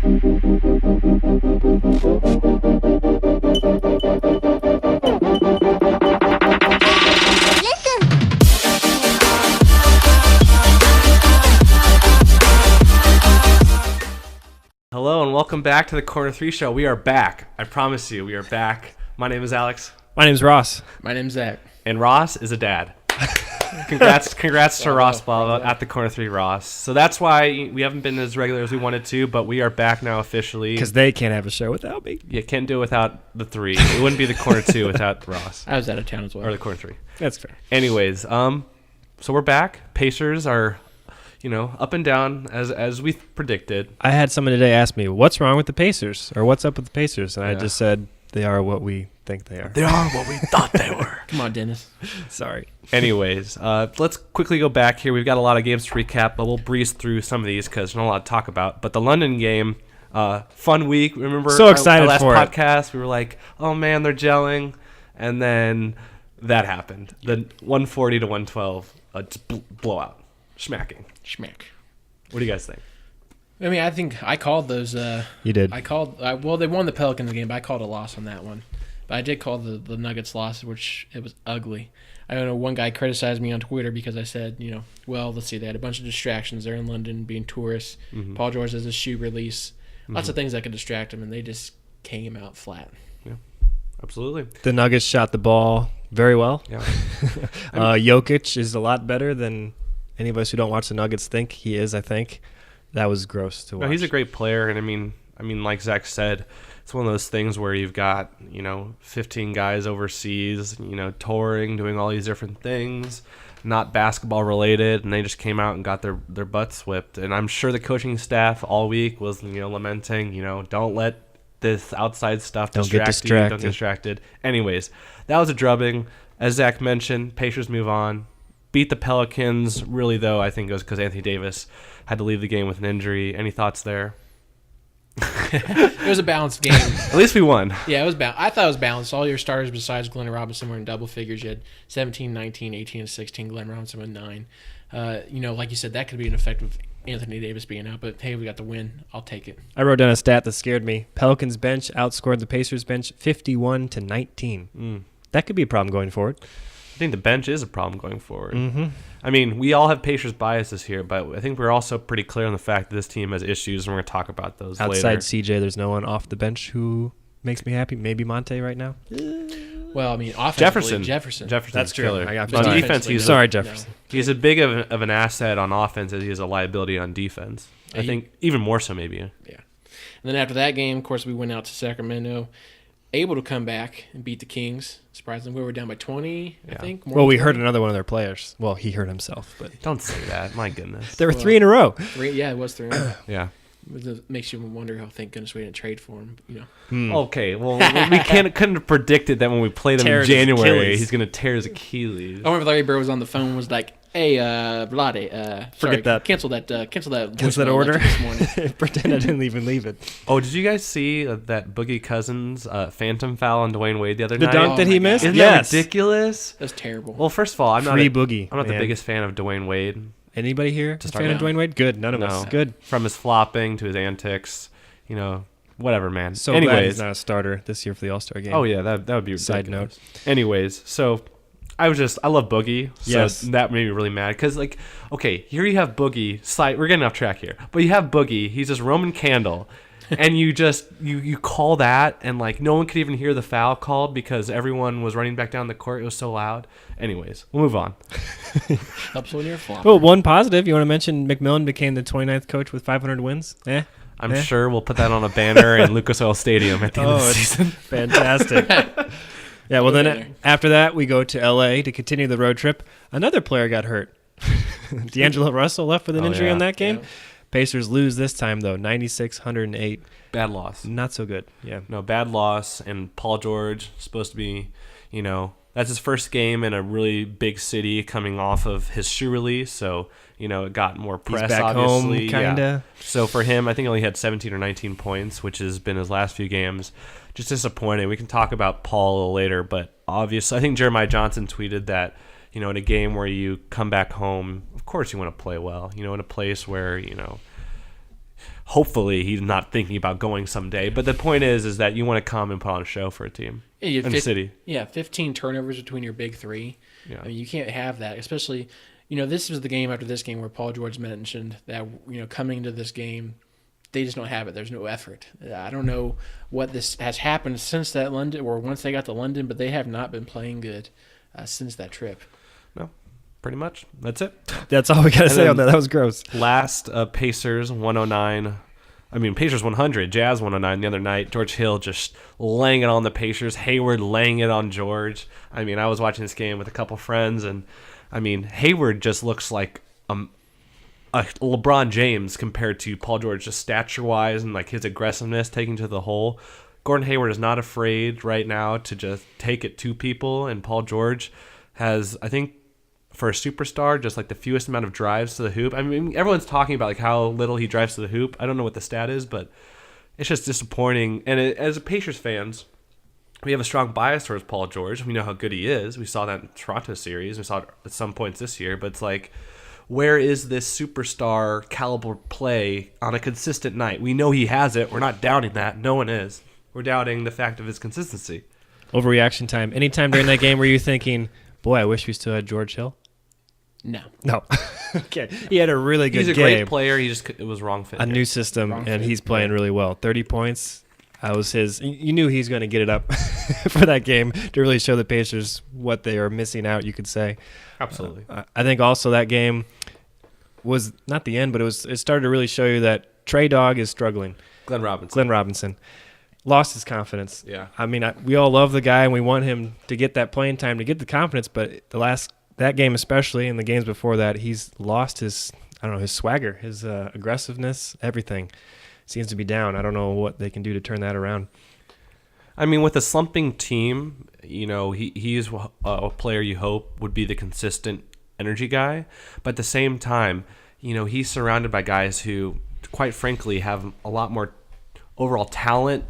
Hello and welcome back to the Corner 3 Show. We are back. I promise you, we are back. My name is Alex. My name's Ross. My name's Zach. And Ross is a dad. Congrats to Ross Ball at the Corner 3 Ross. So that's why we haven't been as regular as we wanted to, but we are back now officially. Because they can't have a show without me. You can't do it without the 3. It wouldn't be the Corner 2 without Ross. I was out of town as well. Or the Corner 3. That's fair. Anyways, so we're back. Pacers are, up and down as we predicted. I had someone today ask me, what's wrong with the Pacers? Or what's up with the Pacers? And I just said, they are what we think they are. They are what we thought they were. Come on, Dennis. Sorry. Anyways, let's quickly go back here. We've got a lot of games to recap, but we'll breeze through some of these because there's not a lot to talk about. But the London game, fun week. Remember so excited our last for podcast? We were like, oh, man, they're gelling. And then that happened. The 140 to 112, just blowout. Schmacking. Schmack. What do you guys think? I mean, I think I called those. You did. I called. Well, they won the Pelicans game, but I called a loss on that one. But I did call the Nuggets loss, which it was ugly. I don't know. One guy criticized me on Twitter because I said, well, let's see, they had a bunch of distractions. They're in London being tourists. Mm-hmm. Paul George has a shoe release. Lots of things that could distract them, and they just came out flat. Yeah, absolutely. The Nuggets shot the ball very well. Yeah. Jokic is a lot better than any of us who don't watch the Nuggets think he is, I think. That was gross to watch. No, he's a great player, and I mean, like Zach said, it's one of those things where you've got 15 guys overseas, touring, doing all these different things, not basketball related, and they just came out and got their butts whipped. And I'm sure the coaching staff all week was lamenting, don't let this outside stuff distract you. Don't get distracted. Anyways, that was a drubbing. As Zach mentioned, Pacers move on. Beat the Pelicans. Really, though, I think it was because Anthony Davis had to leave the game with an injury. Any thoughts there? It was a balanced game. At least we won. Yeah, it was balanced. I thought it was balanced. All your starters besides Glenn Robinson were in double figures. You had 17, 19, 18, and 16. Glenn Robinson with 9. Like you said, that could be an effect of Anthony Davis being out. But, hey, we got the win. I'll take it. I wrote down a stat that scared me. Pelicans bench outscored the Pacers bench 51-19. That could be a problem going forward. I think the bench is a problem going forward. Mm-hmm. I mean, we all have Pacers biases here, but I think we're also pretty clear on the fact that this team has issues, and we're going to talk about those later. Outside CJ, there's no one off the bench who makes me happy. Maybe Monte right now. Well, I mean, offensively, Jefferson. That's true. I got on defense, Jefferson. He's as big of an asset on offense as he is a liability on defense. I think even more so, maybe. Yeah. And then after that game, of course, we went out to Sacramento, able to come back and beat the Kings. Surprisingly, we were down by 20, I think. Well, we hurt another one of their players. Well, he hurt himself, but don't say that. My goodness. There were 3 in a row. 3, yeah, it was 3 in a row. Yeah. It makes you wonder how, thank goodness, we didn't trade for him. Okay, well, we couldn't have predicted that when we played him in January, he's going to tear his Achilles. I remember Larry Bird was on the phone and was like, hey, Vlade, forget that. Cancel that order this morning. Pretend I didn't even leave it. Oh, did you guys see that Boogie Cousins phantom foul on Dwayne Wade the other night? The dunk that he missed? Isn't that ridiculous? That's terrible. Well, first of all, I'm not Boogie. I'm not the biggest fan of Dwayne Wade. Anybody here a fan of Dwayne Wade? Good. None of us. Good. From his flopping to his antics, whatever, man. So glad he's not a starter this year for the All-Star game. Oh, yeah, that would be ridiculous. Side note. Anyways, so I love Boogie. So yes. That made me really mad. Because, okay, here you have Boogie. We're getting off track here. But you have Boogie. He's this Roman candle. And you call that, and, no one could even hear the foul called because everyone was running back down the court. It was so loud. Anyways, we'll move on. Helps when you're a flopper. Well, one positive. You want to mention McMillan became the 29th coach with 500 wins? I'm sure we'll put that on a banner in Lucas Oil Stadium at the end of the season. Fantastic. Yeah, well, then after that, we go to L.A. to continue the road trip. Another player got hurt. D'Angelo Russell left with an injury on that game. Yeah. Pacers lose this time, though, 96-108. Bad loss. Not so good. Yeah. No, bad loss. And Paul George, supposed to be, that's his first game in a really big city coming off of his shoe release. So, it got more press, he's back obviously. Home, kinda. Yeah. So for him, I think he only had 17 or 19 points, which has been his last few games. Just disappointing. We can talk about Paul a little later, but obviously, I think Jeremiah Johnson tweeted that, in a game where you come back home, of course you want to play well. In a place where, hopefully he's not thinking about going someday. But the point is that you want to come and put on a show for a team in the city. Yeah, 15 turnovers between your big three. Yeah. I mean, you can't have that, especially, this was the game after this game where Paul George mentioned that, coming into this game, they just don't have it. There's no effort. I don't know what this has happened since that London, or once they got to London, but they have not been playing good since that trip. No, pretty much. That's it. That's all we got to say on that. That was gross. Last, Pacers 109. Pacers 100, Jazz 109 the other night. George Hill just laying it on the Pacers. Hayward laying it on George. I was watching this game with a couple friends, and Hayward just looks like a LeBron James compared to Paul George, just stature-wise and like his aggressiveness taking to the hole. Gordon Hayward is not afraid right now to just take it to people, and Paul George has, I think, for a superstar, just like the fewest amount of drives to the hoop. Everyone's talking about like how little he drives to the hoop. I don't know what the stat is, but it's just disappointing. And as a Pacers fans, we have a strong bias towards Paul George. We know how good he is. We saw that in the Toronto series. We saw it at some points this year. But it's like, where is this superstar caliber play on a consistent night? We know he has it. We're not doubting that. No one is. We're doubting the fact of his consistency. Overreaction time. Anytime during that game were you thinking, boy, I wish we still had George Hill? No. Okay. He had a really good game. He's a great player. It was wrong fit. A new system, and he's playing really well. 30 points. That was his. You knew he's going to get it up for that game to really show the Pacers what they are missing out, you could say. Absolutely. I think also that game was not the end, but it started to really show you that Trey Dog is struggling. Glenn Robinson. Lost his confidence. Yeah. We all love the guy, and we want him to get that playing time to get the confidence, but that game especially, and the games before that, he's lost his swagger, his aggressiveness, everything seems to be down. I don't know what they can do to turn that around. With a slumping team, he's a player you hope would be the consistent energy guy. But at the same time, he's surrounded by guys who, quite frankly, have a lot more overall talent,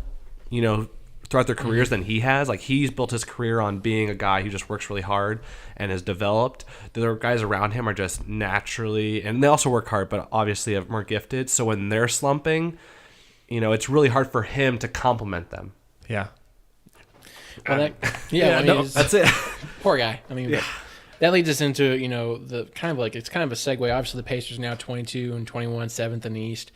throughout their careers than he has. Like, he's built his career on being a guy who just works really hard and has developed. The other guys around him are just naturally, and they also work hard, but obviously are more gifted. So when they're slumping, it's really hard for him to complement them. Yeah. Well, that's it. Poor guy. That leads us into, it's kind of a segue. Obviously, the Pacers now 22 and 21, 7th in the East.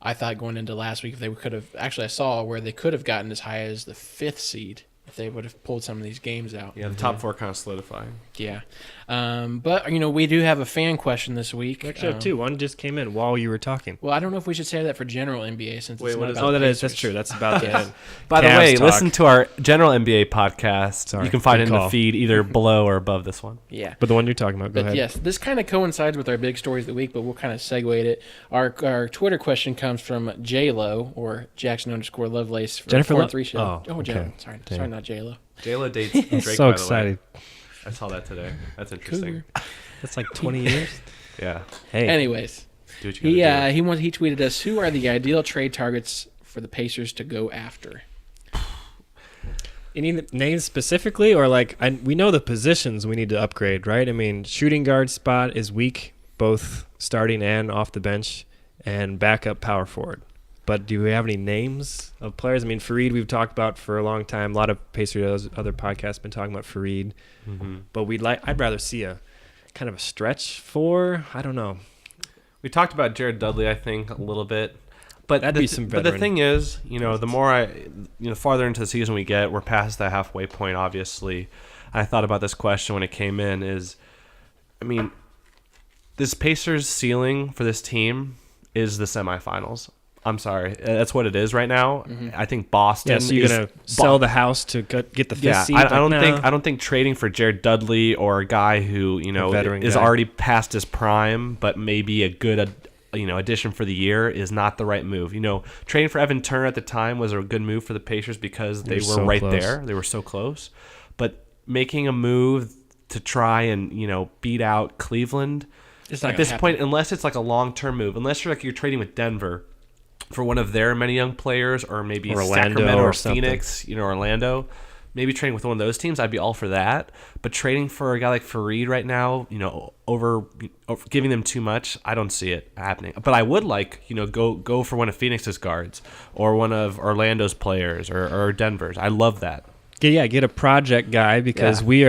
I thought going into last week, if they could have, actually I saw where they could have gotten as high as the 5th seed if they would have pulled some of these games out. Yeah, the top 4 kind of solidifying. Yeah. But, we do have a fan question this week. We actually have 2. One just came in while you were talking. Well, I don't know if we should say that for general NBA since it's not about Oh, the that's true. That's about the end. By the way, talk. Listen to our general NBA podcast. Sorry, you can find it in call. the feed either below or above this one. Yeah. But the one you're talking about, go ahead. Yes, this kind of coincides with our big stories of the week, but we'll kind of segue it. Our Twitter question comes from J-Lo, or Jackson_Lovelace. For Jennifer 4-3 show. Oh, okay. J-Lo. Sorry, not J-Lo. J-Lo dates Drake, So by the excited. way. I saw that today. That's interesting. That's like 20 years. Yeah. Hey. Anyways, Do what you gotta do. he tweeted us, who are the ideal trade targets for the Pacers to go after? Any names specifically, or we know the positions we need to upgrade, right? Shooting guard spot is weak, both starting and off the bench, and backup power forward. But do we have any names of players? Fareed, we've talked about for a long time. A lot of Pacers other podcasts have been talking about Fareed. Mm-hmm. But I'd rather see a kind of a stretch for, I don't know. We talked about Jared Dudley, I think, a little bit. But That'd be some veteran. But the thing is, the more farther into the season we get, we're past the halfway point, obviously. I thought about this question when it came in this Pacers ceiling for this team is the semifinals. I'm sorry. That's what it is right now. Mm-hmm. I think Boston. Yeah, so you're going to sell the house to get the 5th seed? I don't think trading for Jared Dudley or a guy who, is already past his prime, but maybe a good addition for the year is not the right move. Trading for Evan Turner at the time was a good move for the Pacers because they were so right close. There. They were so close. But making a move to try and, beat out Cleveland at this point, unless it's like a long-term move, unless you're trading with Denver for one of their many young players, or maybe Sacramento or Phoenix, Orlando, maybe trading with one of those teams, I'd be all for that. But trading for a guy like Fareed right now, over giving them too much, I don't see it happening. But I would like, go for one of Phoenix's guards or one of Orlando's players or Denver's. I love that. Yeah, get a project guy because we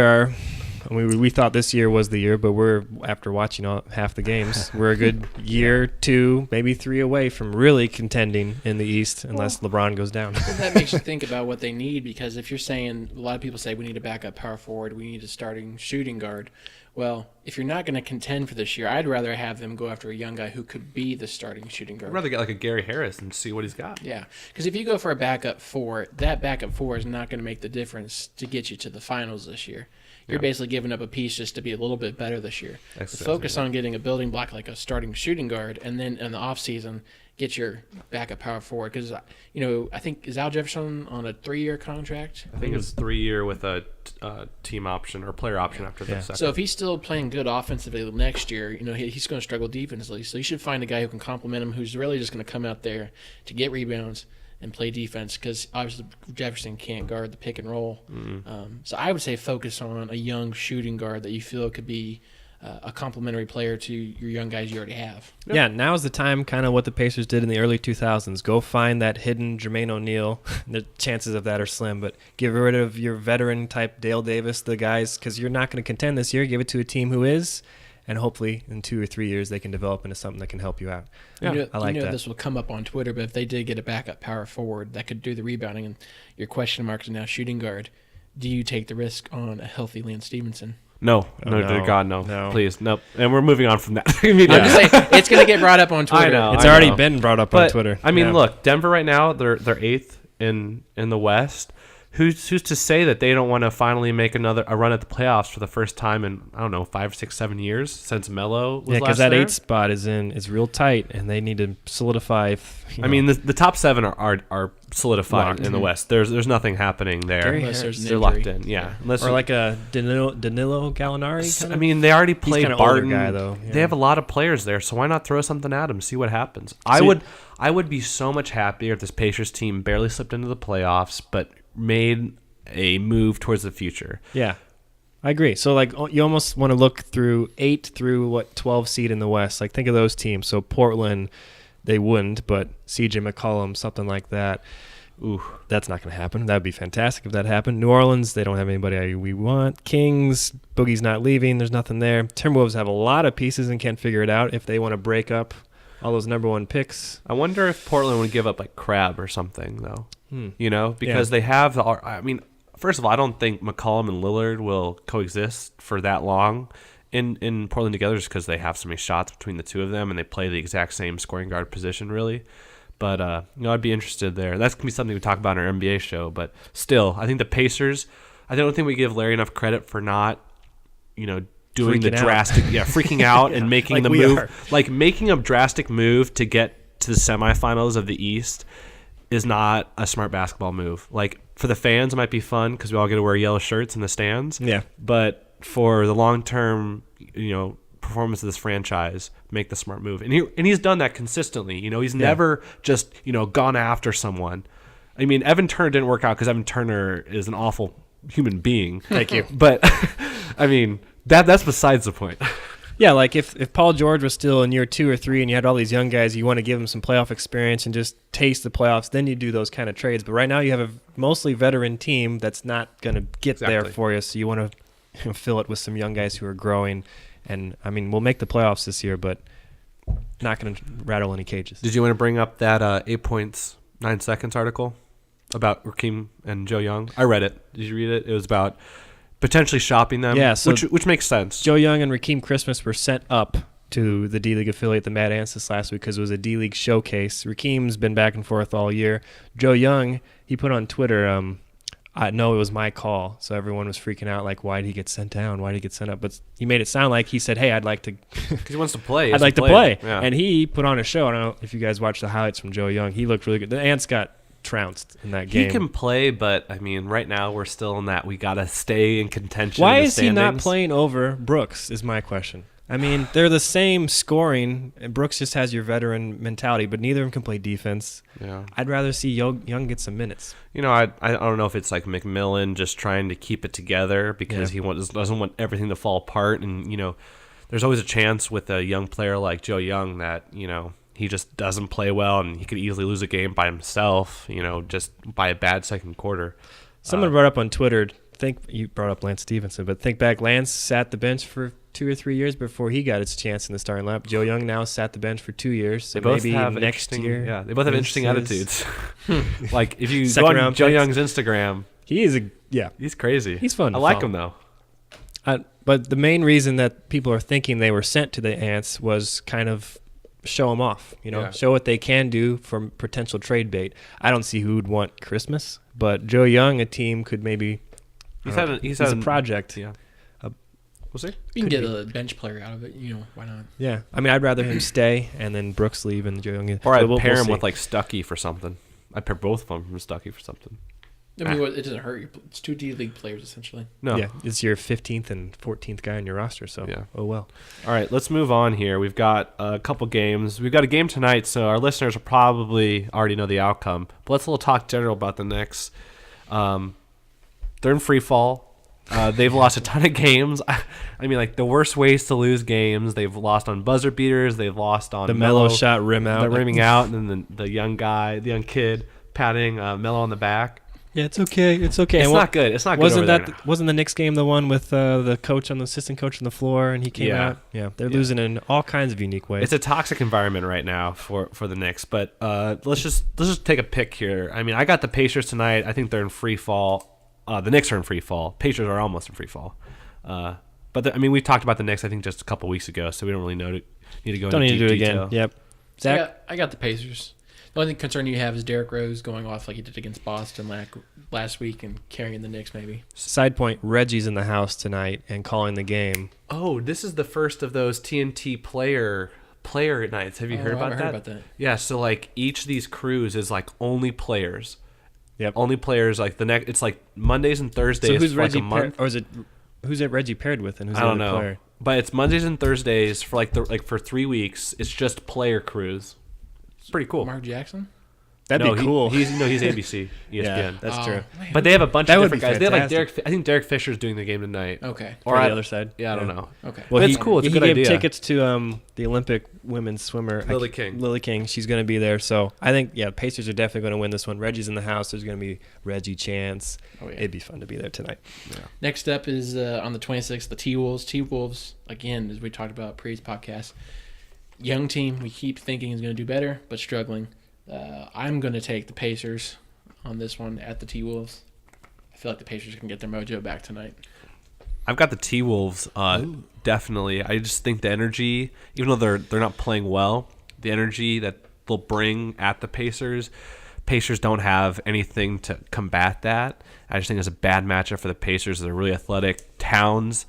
thought this year was the year, but we're, after watching half the games, we're a good year, 2, maybe 3 away from really contending in the East unless LeBron goes down. Well, that makes you think about what they need, because if you're saying, a lot of people say we need a backup power forward, we need a starting shooting guard. Well, if you're not going to contend for this year, I'd rather have them go after a young guy who could be the starting shooting guard. I'd rather get like a Gary Harris and see what he's got. Yeah, because if you go for a backup 4, that backup 4 is not going to make the difference to get you to the finals this year. You're basically giving up a piece just to be a little bit better this year. Focus on getting a building block like a starting shooting guard, and then in the offseason, get your backup power forward. Because, I think, is Al Jefferson on a 3-year contract? I think it's 3-year with a team option or player option after the second. So if he's still playing good offensively next year, he's going to struggle defensively. So you should find a guy who can complement him, who's really just going to come out there to get rebounds and play defense, because obviously Jefferson can't guard the pick and roll. So I would say focus on a young shooting guard that you feel could be a complementary player to your young guys you already have. Yeah, now's the time, kind of what the Pacers did in the early 2000s. Go find that hidden Jermaine O'Neal. The chances of that are slim, but get rid of your veteran-type Dale Davis, the guys, because you're not going to contend this year. Give it to a team who is, and hopefully in 2 or 3 years they can develop into something that can help you out. Yeah, I like that. This will come up on Twitter, but if they did get a backup power forward that could do the rebounding, and your question marks are now shooting guard, do you take the risk on a healthy Lance Stevenson? No, dear God, no. Please, nope. And we're moving on from that. I'm just saying, it's going to get brought up on Twitter. I know. It's already been brought up on Twitter. I mean, look, Denver right now, they're 8th in the West. Who's to say that they don't want to finally make a run at the playoffs for the first time in, I don't know, 5, 6, 7 years since Melo was last there? Yeah, because that 8th spot is real tight, and they need to solidify. I mean, the top 7 are solidified locked in the West. There's nothing happening there. They're locked in. Yeah. Or like a Danilo Gallinari. Kind of? I mean, they already played Barton. Guy, though. Yeah. They have a lot of players there, so why not throw something at them, see what happens? I would be so much happier if this Pacers team barely slipped into the playoffs, but made a move towards the future. Yeah, I agree. So, like, you almost want to look through 8 through 12 seed in the West. Like, think of those teams. So Portland, they wouldn't, but CJ McCollum, something like that. Ooh, that's not going to happen. That would be fantastic if that happened. New Orleans, they don't have anybody we want. Kings, Boogie's not leaving. There's nothing there. Timberwolves have a lot of pieces and can't figure it out if they want to break up all those number 1 picks. I wonder if Portland would give up like Crabbe or something, though. Because they have first of all, I don't think McCollum and Lillard will coexist for that long in Portland together, just because they have so many shots between the two of them and they play the exact same scoring guard position, really. But I'd be interested there. That's gonna be something we talk about in our NBA show. But still, I think the Pacers. I don't think we give Larry enough credit for not, doing the drastic, freaking out and making like the move, like making a drastic move to get to the semifinals of the East. Is not a smart basketball move. Like, for the fans, it might be fun because we all get to wear yellow shirts in the stands. Yeah. But for the long-term, performance of this franchise, make the smart move. And he's done that consistently. He's never just, gone after someone. I mean, Evan Turner didn't work out because Evan Turner is an awful human being. Thank you. But, I mean, that's besides the point. Yeah, like if Paul George was still in year 2 or 3 and you had all these young guys, you want to give them some playoff experience and just taste the playoffs, then you do those kind of trades. But right now you have a mostly veteran team that's not going to get there for you, so you want to fill it with some young guys who are growing. And, I mean, we'll make the playoffs this year, but not going to rattle any cages. Did you want to bring up that 8 points, 9 seconds article about Rakeem and Joe Young? I read it. Did you read it? It was about potentially shopping them, which makes sense. Joe Young and Rakeem Christmas were sent up to the D-League affiliate, the Mad Ants, this last week because it was a D-League showcase. Rakeem's been back and forth all year. Joe Young, he put on Twitter, I know it was my call, so everyone was freaking out, like, why did he get sent down? Why did he get sent up? But he made it sound like he said, hey, I'd like to... Because he wants to play. I'd like to play. Yeah. And he put on a show. I don't know if you guys watched the highlights from Joe Young. He looked really good. The Ants got trounced in that game. He can play, but I mean, right now we're still in that we gotta stay in contention. Why in the is standings. He not playing over Brooks? Is my question. I mean, they're the same scoring, and Brooks just has your veteran mentality, but neither of them can play defense. Yeah. I'd rather see Young get some minutes. You know, I don't know if it's like McMillan just trying to keep it together because he doesn't want everything to fall apart. And, you know, there's always a chance with a young player like Joe Young that, you know, he just doesn't play well and he could easily lose a game by himself, you know, just by a bad second quarter. Someone brought up on Twitter, you brought up Lance Stevenson, but think back, Lance sat the bench for 2 or 3 years before he got his chance in the starting lineup. Joe Young now sat the bench for 2 years, so they both maybe have next year. Yeah, they both have interesting attitudes. Like if you Second go on round Joe picks. Young's Instagram, He's crazy. He's fun. I to like follow. him though. But the main reason that people are thinking they were sent to the Ants was kind of show them off, you know, show what they can do for potential trade bait. I don't see who would want Christmas, but Joe Young, a team could maybe. He's a project. Yeah. We'll see. You can get a bench player out of it, you know, why not? Yeah. I mean, I'd rather him stay and then Brooks leave and Joe Young. Or I'd we'll pair him see. with like Stuckey for something. I'd pair both of them from Stuckey for something. I mean, it doesn't hurt. It's 2 D-League players, essentially. No. Yeah, it's your 15th and 14th guy on your roster, so oh well. All right, let's move on here. We've got a couple games. We've got a game tonight, so our listeners will probably already know the outcome. But let's a little talk general about the Knicks. They're in free fall. They've lost a ton of games. I mean, like the worst ways to lose games. They've lost on buzzer beaters. They've lost on the Melo shot rim out. The rimming out, and then the young kid patting Melo on the back. Yeah, it's okay. It's okay. It's not good. It's not good. Wasn't the Knicks game the one with the coach on the assistant coach on the floor and he came out? Yeah, they're losing in all kinds of unique ways. It's a toxic environment right now for the Knicks. But let's just take a pick here. I mean, I got the Pacers tonight. I think they're in free fall. The Knicks are in free fall. Pacers are almost in free fall. But we talked about the Knicks I think just a couple weeks ago, so we don't really need to go into deep detail. Again. Yep. Zach, I got the Pacers. The only concern you have is Derrick Rose going off like he did against Boston last week and carrying the Knicks maybe. Side point, Reggie's in the house tonight and calling the game. Oh, this is the first of those TNT player nights. Have you heard about that? Heard about that? Yeah, so like each of these crews is like only players. Yep. Only players like it's like Mondays and Thursdays so who's for Reggie like a month. or is it who's it Reggie paired with and who's I don't know. Player? But it's Mondays and Thursdays for for 3 weeks. It's just player crews. It's pretty cool. Mark Jackson? That'd be cool. He's ABC, ESPN. Yeah, that's true. Man. But they have a bunch of different guys. They have like fantastic. I think Derek Fisher's doing the game tonight. Okay. Or the other side. Yeah, I don't know. Okay. Well, it's cool. It's a good he idea. gave tickets to the Olympic women's swimmer Lily King. She's going to be there. So I think Pacers are definitely going to win this one. Reggie's in the house. There's going to be Reggie Chance. Oh, yeah. It'd be fun to be there tonight. Yeah. Next up is on the 26th, the T-Wolves. T-Wolves, again, as we talked about previous podcast, young team we keep thinking is going to do better, but struggling. I'm going to take the Pacers on this one at the T-Wolves. I feel like the Pacers can get their mojo back tonight. I've got the T-Wolves, definitely. I just think the energy, even though they're not playing well, the energy that they'll bring at the Pacers don't have anything to combat that. I just think it's a bad matchup for the Pacers. They're really athletic. Towns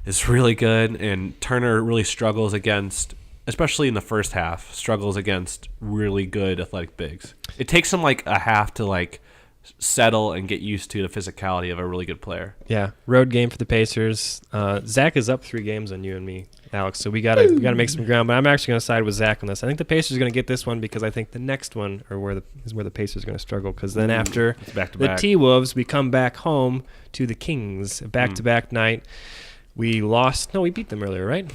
is really good, and Turner really struggles against, especially in the first half, struggles against really good athletic bigs. It takes them like a half to like settle and get used to the physicality of a really good player. Yeah, road game for the Pacers. Zach is up 3 games on you and me, Alex. So we gotta make some ground. But I'm actually gonna side with Zach on this. I think the Pacers are gonna get this one because I think the next one is where the Pacers are gonna struggle. Because then after the T-Wolves, we come back home to the Kings, back-to-back night. We lost. No, we beat them earlier, right?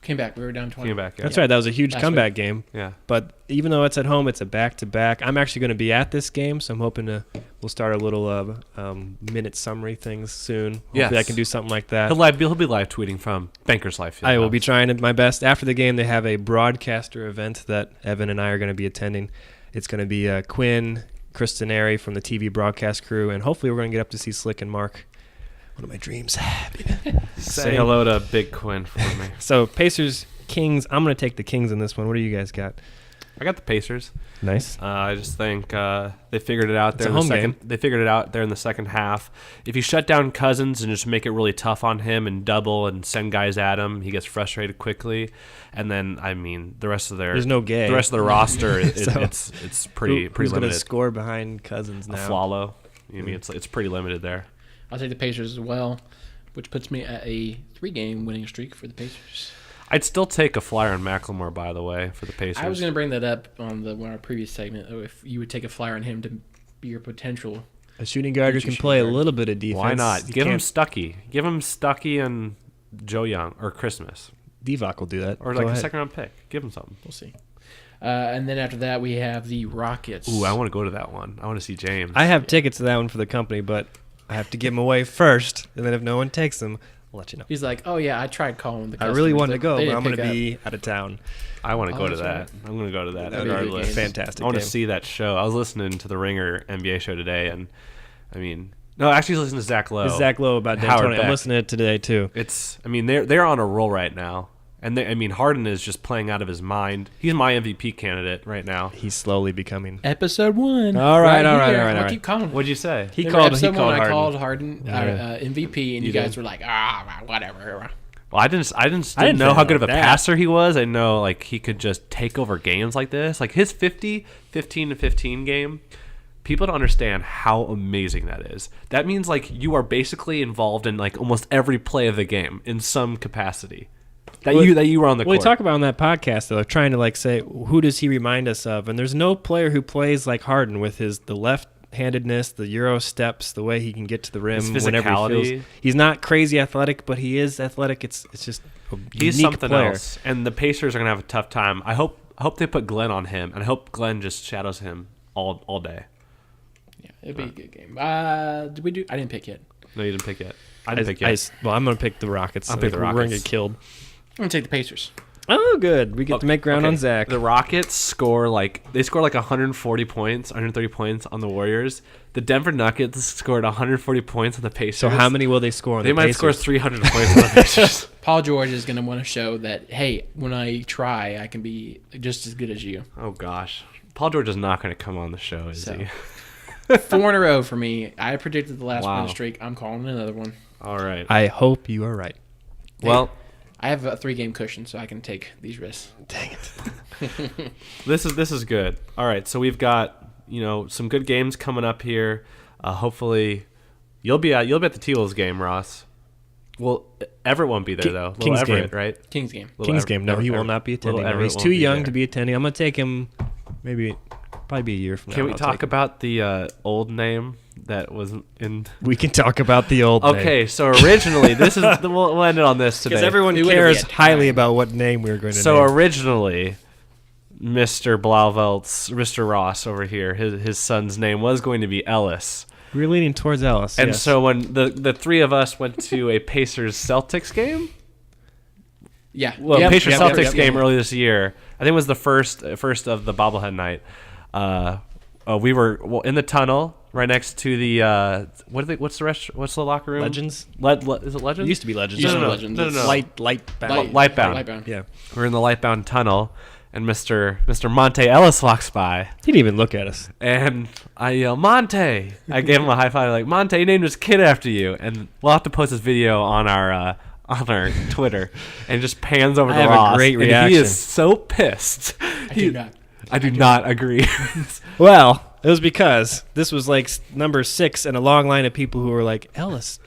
Came back. We were down 20. Came back, yeah. That's right. That was a huge Last comeback week. game. Yeah. But even though it's at home, it's a back-to-back. I'm actually going to be at this game, so I'm hoping we'll start a little minute summary things soon. Hopefully Yes. I can do something like that. He'll be live tweeting from Bankers Life. I will be trying my best. After the game, they have a broadcaster event that Evan and I are going to be attending. It's going to be Quinn, Kristen Airy from the TV broadcast crew, and hopefully we're going to get up to see Slick and Mark. One of my dreams. Say hello to Big Quinn for me. So Pacers, Kings. I'm going to take the Kings in this one. What do you guys got? I got the Pacers. Nice. I just think they figured it out there. It's a home game. They figured it out there in the second half. If you shut down Cousins and just make it really tough on him and double and send guys at him, he gets frustrated quickly. And then the rest of there's no gay. The rest of the roster So, it's pretty who's limited. going to score behind Cousins now? A Flalo. It's pretty limited there. I'll take the Pacers as well, which puts me at a 3-game winning streak for the Pacers. I'd still take a flyer on Macklemore, by the way, for the Pacers. I was going to bring that up on our previous segment. If you would take a flyer on him to be your potential a shooting guard who can play a little bit of defense. Why not? Give him Stuckey. Give him Stuckey and Joe Young or Christmas. Divac will do that. Or like a second-round pick. Give him something. We'll see. And then after that, we have the Rockets. Ooh, I want to go to that one. I want to see James. I have tickets to that one for the company, but I have to give them away first, and then if no one takes them, I'll let you know. He's like, oh, yeah, I tried calling the customers. I really wanted to go, but I'm going to be out of town. I want to go to that. I'm going to go to that. Regardless. Fantastic. I want to see that show. I was listening to the Ringer NBA show today, and I mean, no, actually, listening to Zach Lowe. It's Zach Lowe about D'Antoni. I'm listening to it today too. They're on a roll right now, and Harden is just playing out of his mind. He's my MVP candidate right now. He's slowly becoming. Episode 1. All right. I'll keep calling. What'd you say? He called Harden. I called Harden MVP, and you guys were like, whatever. Well, I didn't know how good of a passer he was. I know like he could just take over games like this. Like his 15-15 game. People don't understand how amazing that is. That means like you are basically involved in like almost every play of the game in some capacity. That you were on the court. We talk about on that podcast though, trying to like say who does he remind us of? And there's no player who plays like Harden with the left-handedness, the Euro steps, the way he can get to the rim whenever he feels. He's not crazy athletic, but he is athletic. It's just he's something else. And the Pacers are gonna have a tough time. I hope they put Glenn on him, and I hope Glenn just shadows him all day. Yeah, it'd be a good game. Did we do? I didn't pick yet. No, you didn't pick yet. I didn't pick yet. I'm going to pick the Rockets. I'll pick the Rockets. We're going to get killed. I'm going to take the Pacers. Oh, good. We get to make ground on Zach. The Rockets score like 140 points, 130 points on the Warriors. The Denver Nuggets scored 140 points on the Pacers. So how many will they score on the Pacers? They might score 300 points on the Pacers. Paul George is going to want to show that, hey, when I try, I can be just as good as you. Oh, gosh. Paul George is not going to come on the show, is he? 4 in a row for me. I predicted the last win streak. I'm calling another one. All right. I hope you are right. Well, I have a 3-game cushion, so I can take these risks. Dang it. This is good. All right, so we've got some good games coming up here. Hopefully, you'll be at the T-Wolves game, Ross. Well, Everett won't be there though. King's Everett, game, right? King's game. King's game. No, he will not be attending. No, he's too young to be attending. I'm gonna take him. Probably be a year from now. Can we talk about the old name that was in? We can talk about the old name. Okay, so originally, we'll end it on this today. Because everyone cares highly about what name we were going to name. So originally, Mr. Blauvelt's, Mr. Ross over here, his son's name was going to be Ellis. We were leaning towards Ellis. And yes. so when the three of us went to a Pacers-Celtics game, Pacers-Celtics game early this year, I think it was the first of the bobblehead night. We were in the tunnel right next to the what's the locker room? Legends. Is it Legends? It used to be Legends. No. Lightbound. Yeah. We're in the Lightbound tunnel, and Mr. Monta Ellis walks by. He didn't even look at us. And I yell, Monte! I gave him a high five, like, Monte, he named his kid after you. And we'll have to post this video on our Twitter, and just pans over to Ross. I have a great reaction. And he is so pissed. I do not agree. Well, it was because this was like number 6 in a long line of people who were like, Ellis.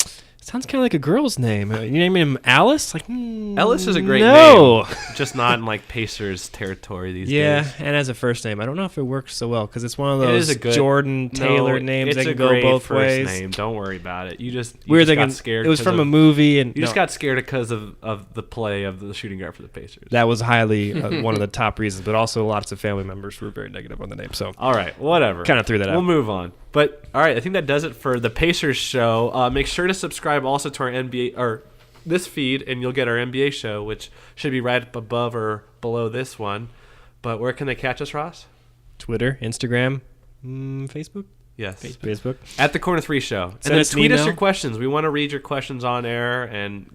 Sounds kind of like a girl's name. You naming him Alice? Like Ellis is a great name, just not in like Pacers territory these days. Yeah, and as a first name, I don't know if it works so well because it's one of those Jordan Taylor names that can go both ways. Name. Don't worry about it. You just got scared. It was from a movie, and you just got scared because of the play of the shooting guard for the Pacers. That was highly one of the top reasons, but also lots of family members were very negative on the name. So all right, whatever. Kind of threw that out. We'll move on. But all right, I think that does it for the Pacers show. Make sure to subscribe also to our NBA or this feed, and you'll get our NBA show, which should be right up above or below this one. But where can they catch us, Ross? Twitter, Instagram, Facebook. Yes, Facebook. At the Corner 3 Show, and then tweet us your questions. We want to read your questions on air, and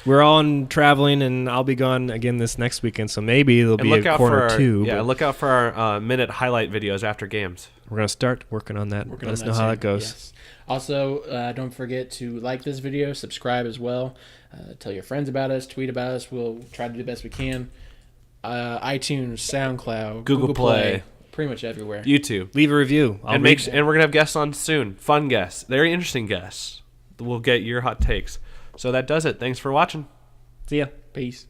we're all traveling, and I'll be gone again this next weekend, so maybe there'll be a Corner 2. Yeah, look out for our minute highlight videos after games. We're gonna start working on that. Let us know how that goes. Yes. Also, don't forget to like this video, subscribe as well, tell your friends about us, tweet about us. We'll try to do the best we can. iTunes, SoundCloud, Google Play. Pretty much everywhere. YouTube. Leave a review. And we're going to have guests on soon. Fun guests. Very interesting guests. We'll get your hot takes. So that does it. Thanks for watching. See ya. Peace.